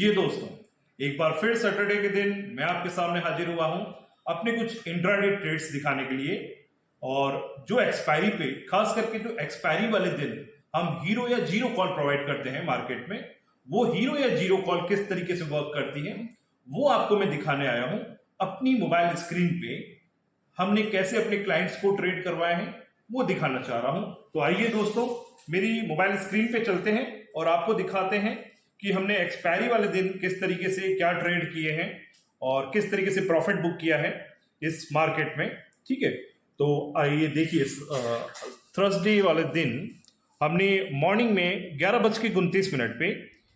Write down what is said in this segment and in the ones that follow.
लीजिए दोस्तों, एक बार फिर सैटरडे के दिन मैं आपके सामने हाजिर हुआ हूं अपने कुछ इंट्राडे ट्रेड्स दिखाने के लिए। और जो एक्सपायरी पे, खास करके जो एक्सपायरी वाले दिन हम हीरो या जीरो कॉल प्रोवाइड करते हैं मार्केट में, वो हीरो या जीरो कॉल किस तरीके से वर्क करती है वो आपको मैं दिखाने आया हूं अपनी मोबाइल स्क्रीन पे। हमने कैसे अपने क्लाइंट्स को ट्रेड करवाए हैं वो दिखाना चाह रहा हूं। तो आइए दोस्तों, मेरी मोबाइल स्क्रीन पे चलते हैं और आपको दिखाते हैं कि हमने एक्सपायरी वाले दिन किस तरीके से क्या ट्रेड किए हैं और किस तरीके से प्रॉफिट बुक किया है इस मार्केट में। ठीक है, तो आइए देखिए, थर्सडे वाले दिन हमने मॉर्निंग में 11:29 पे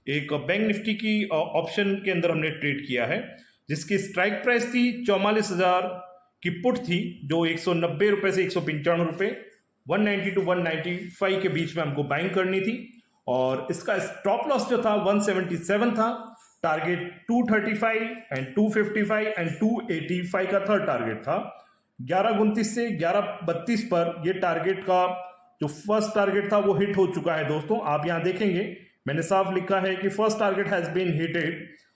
एक बैंक निफ्टी की ऑप्शन के अंदर हमने ट्रेड किया है, जिसकी स्ट्राइक प्राइस थी 44,000 की पुट थी, जो 190 रुपए से 195 रुपए, 190 टू 195 के बीच में हमको बाइंग करनी थी। और इसका स्टॉप लॉस जो था 177 था, टारगेट 235 एंड 255 एंड 285 का थर्ड टारगेट था। 11:29 से 11:32 पर ये टारगेट का जो फर्स्ट टारगेट था वो हिट हो चुका है दोस्तों। आप यहां देखेंगे मैंने साफ लिखा है कि first target has been hitted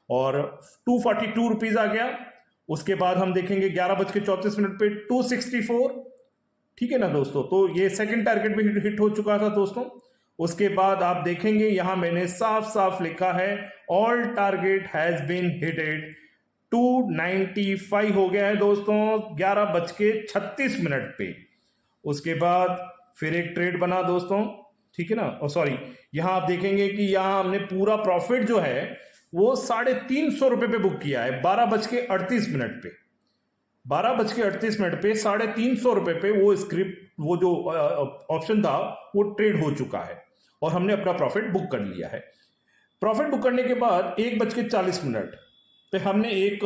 और 242 रुपीज आ गया। उसके बाद हम देखेंगे 11:34 पे 264। ठीक है ना दोस्तों, तो ये सेकंड टारगेट भी हिट हो चुका था दोस्तों। उसके बाद आप देखेंगे यहां मैंने साफ साफ लिखा है all target has been hitted, 295 हो गया है दोस्तों 11:36 पे। उसके बाद फिर एक ट्रेड बना दोस्तों, ठीक है ना, और सॉरी, यहां आप देखेंगे कि यहां हमने पूरा प्रॉफिट जो है वो 350 रुपए पे बुक किया है 12:38 पे। 12:38 पे 350 रुपए पे वो स्क्रिप्ट, वो जो ऑप्शन था वो ट्रेड हो चुका है और हमने अपना प्रॉफिट बुक कर लिया है। प्रॉफिट बुक करने के बाद 1:40 पे हमने एक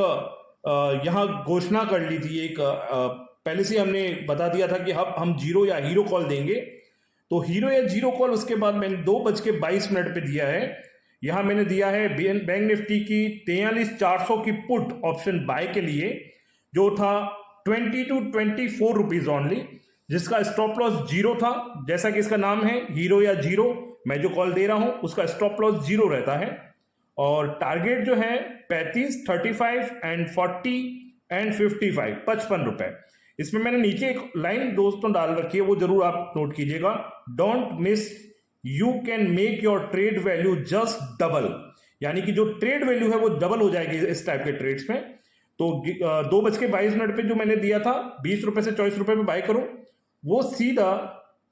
यहां घोषणा कर ली थी, एक पहले से हमने बता दिया था कि हम जीरो या हीरो कॉल देंगे, तो हीरो या जीरो कॉल उसके बाद मैंने 2:22 पे दिया है। यहां मैंने दिया है बैंक निफ्टी की 43,400 की पुट ऑप्शन बाय के लिए, जो था 20 to 24 रुपीज ऑनली, जिसका स्टॉप लॉस जीरो था। जैसा कि इसका नाम है हीरो या जीरो, मैं जो कॉल दे रहा हूं उसका स्टॉप लॉस जीरो रहता है। और टारगेट जो है 35, 35 एंड 40 एंड 55, 55 रुपए। इसमें मैंने नीचे एक लाइन दोस्तों डाल रखी है, वो जरूर आप नोट कीजिएगा, don't miss, you can make your trade value just double, यानी कि जो ट्रेड वैल्यू है वो डबल हो जाएगी इस टाइप के ट्रेड्स में। तो 2:22 पे जो मैंने दिया था 20 रुपए से 24 रुपए पे बाय करो, वो सीधा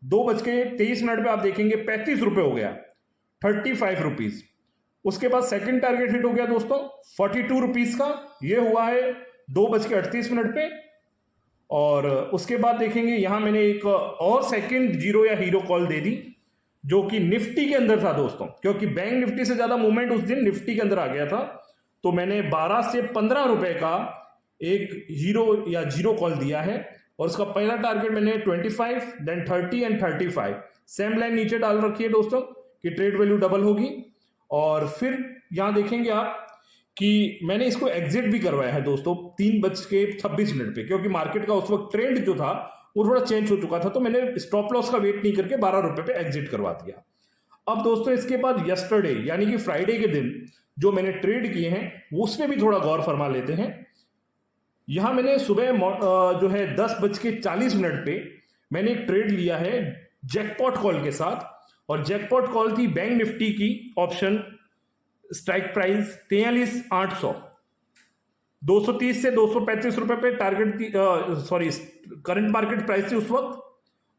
2:23 पे आप देखेंगे 35 रुपए हो गया, 35 रुपीज। उसके बाद सेकंड टारगेट हिट हो गया दोस्तों 42 रुपीज का, ये हुआ है 2:38 पे। और उसके बाद देखेंगे यहां मैंने एक और सेकंड जीरो या हीरो कॉल दे दी, जो कि निफ्टी के अंदर था दोस्तों, क्योंकि बैंक निफ्टी से ज्यादा मूवमेंट उस दिन निफ्टी के अंदर आ गया था। तो मैंने 12 से 15 रुपए का एक हीरो या जीरो कॉल दिया है और उसका पहला टारगेट मैंने 25, देन 30 एंड 35, सेम लाइन नीचे डाल रखी है दोस्तों कि ट्रेड वैल्यू डबल होगी। और फिर यहां देखेंगे आप कि मैंने इसको एग्जिट भी करवाया है दोस्तों 3:26 पे, क्योंकि मार्केट का उस वक्त ट्रेंड जो था वो थोड़ा चेंज हो चुका था, तो मैंने स्टॉप लॉस का वेट नहीं करके 12 रुपए पे एग्जिट करवा दिया। अब दोस्तों इसके बाद यस्टरडे यानी कि फ्राइडे के दिन जो मैंने ट्रेड किए हैं उसमें भी थोड़ा गौर फरमा लेते हैं। यहां मैंने सुबह जो है 10:40 पे मैंने एक ट्रेड लिया है जैकपॉट कॉल के साथ, और जैकपॉट कॉल थी बैंक निफ्टी की ऑप्शन, स्ट्राइक प्राइस 43,800, 230 से 235 रुपए पे टारगेट थी, सॉरी करंट मार्केट प्राइस थी उस वक्त,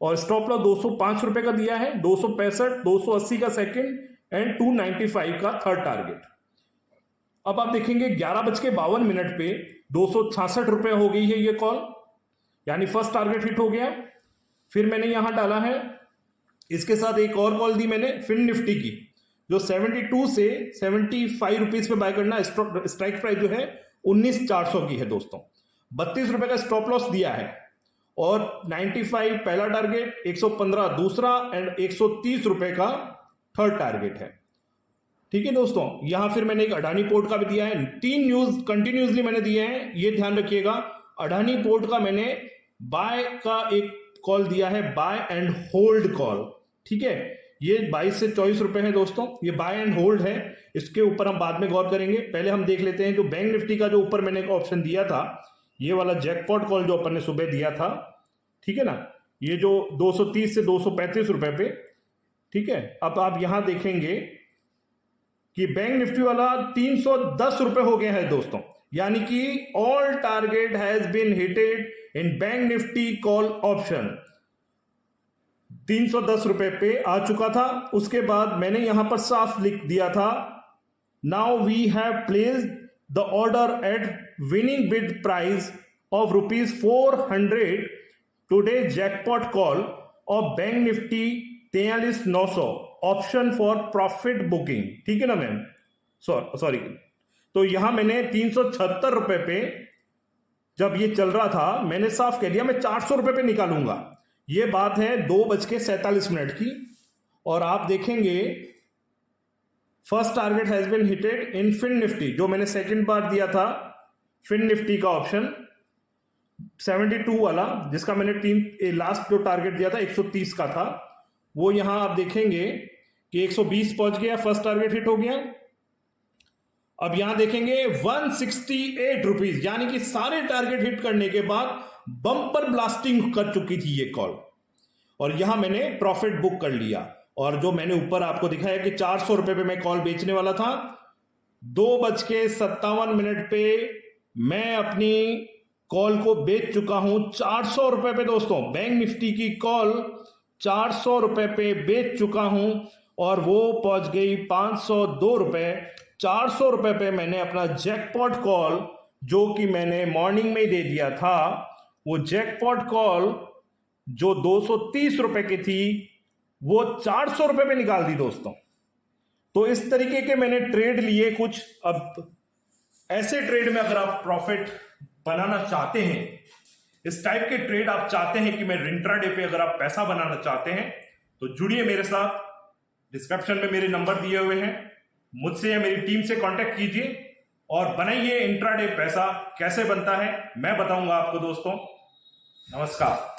और स्टॉप लॉस 205 रुपए का दिया है, 265, 280 का सेकंड एंड 295 का थर्ड टारगेट। अब आप देखेंगे 11:52 पे 266 रुपए हो गई है ये कॉल, यानी फर्स्ट टारगेट हिट हो गया। फिर मैंने यहां डाला है, इसके साथ एक और कॉल दी मैंने फिन निफ्टी की, जो 72 से 75 रुपीज पे बाय करना, स्ट्राइक प्राइस जो है 19,400 की है दोस्तों, 32 रुपए का स्टॉप लॉस दिया है, और 95 पहला टारगेट, 115 दूसरा एंड 130 रुपए का थर्ड टारगेट है। ठीक है दोस्तों, यहां फिर मैंने एक अडानी पोर्ट का भी दिया है, 3 न्यूज कंटिन्यूसली मैंने दिए हैं, ये ध्यान रखिएगा। अडानी पोर्ट का मैंने बाय का एक कॉल दिया है, बाय एंड होल्ड कॉल, ठीक है। ये 22 से 24 रुपए है दोस्तों, ये बाय एंड होल्ड है, इसके ऊपर हम बाद में गौर करेंगे। पहले हम देख लेते हैं जो बैंक निफ्टी का जो ऊपर मैंने एक ऑप्शन दिया था, ये वाला जैकपॉट कॉल जो अपन ने सुबह दिया था, ठीक है ना, ये जो 230 से 235 रुपए पे, ठीक है। अब आप यहां देखेंगे कि बैंक निफ्टी वाला 310 रुपए हो गया है दोस्तों, यानी कि all target has been hitted in bank Nifty call option. 310 रुपए पे आ चुका था। उसके बाद मैंने यहां पर साफ लिख दिया था, now we have placed the order at winning bid price of ₹400 today jackpot call of bank Nifty 43,900 option for profit booking, ठीक है ना मैम, सॉरी। तो यहां मैंने 376 रुपए पे जब ये चल रहा था, मैंने साफ कह दिया मैं 400 रुपए पे निकालूंगा। ये बात है 2:47 की। और आप देखेंगे first target has been hitted in fin Nifty, जो मैंने सेकंड बार दिया था फिन निफ्टी का ऑप्शन 72 वाला, जिसका मैंने लास्ट जो टारगेट दिया था 130 का था, वो यहां आप देखेंगे कि 120 पहुंच गया, फर्स्ट टारगेट हिट हो गया। अब यहां देखेंगे 168 रुपीज, यानी कि सारे टारगेट हिट करने के बाद बम्पर ब्लास्टिंग कर चुकी थी ये कॉल, और यहां मैंने प्रॉफिट बुक कर लिया। और जो मैंने ऊपर आपको दिखाया कि 400 रुपए पे मैं कॉल बेचने वाला था, 2:57 पे मैं अपनी कॉल को बेच चुका हूं 400 रुपए पे दोस्तों। बैंक निफ्टी की कॉल 400 रुपए पे बेच चुका हूं और वो पहुंच गई 502 रुपए। 400 रुपए पे मैंने अपना जैकपॉट कॉल, जो कि मैंने मॉर्निंग में ही दे दिया था, वो जैकपॉट कॉल जो 230 रुपए की थी, वो 400 रुपए पे निकाल दी दोस्तों। तो इस तरीके के मैंने ट्रेड लिए कुछ। अब ऐसे ट्रेड में अगर आप प्रॉफिट बनाना चाहते हैं, इस टाइप के ट्रेड आप चाहते हैं कि मैं इंट्राडे पे अगर आप पैसा बनाना चाहते हैं, तो जुड़िए मेरे साथ। डिस्क्रिप्शन में मेरे नंबर दिए हुए हैं, मुझसे या मेरी टीम से कांटेक्ट कीजिए और बनाइए इंट्राडे पैसा। कैसे बनता है मैं बताऊंगा आपको दोस्तों। नमस्कार।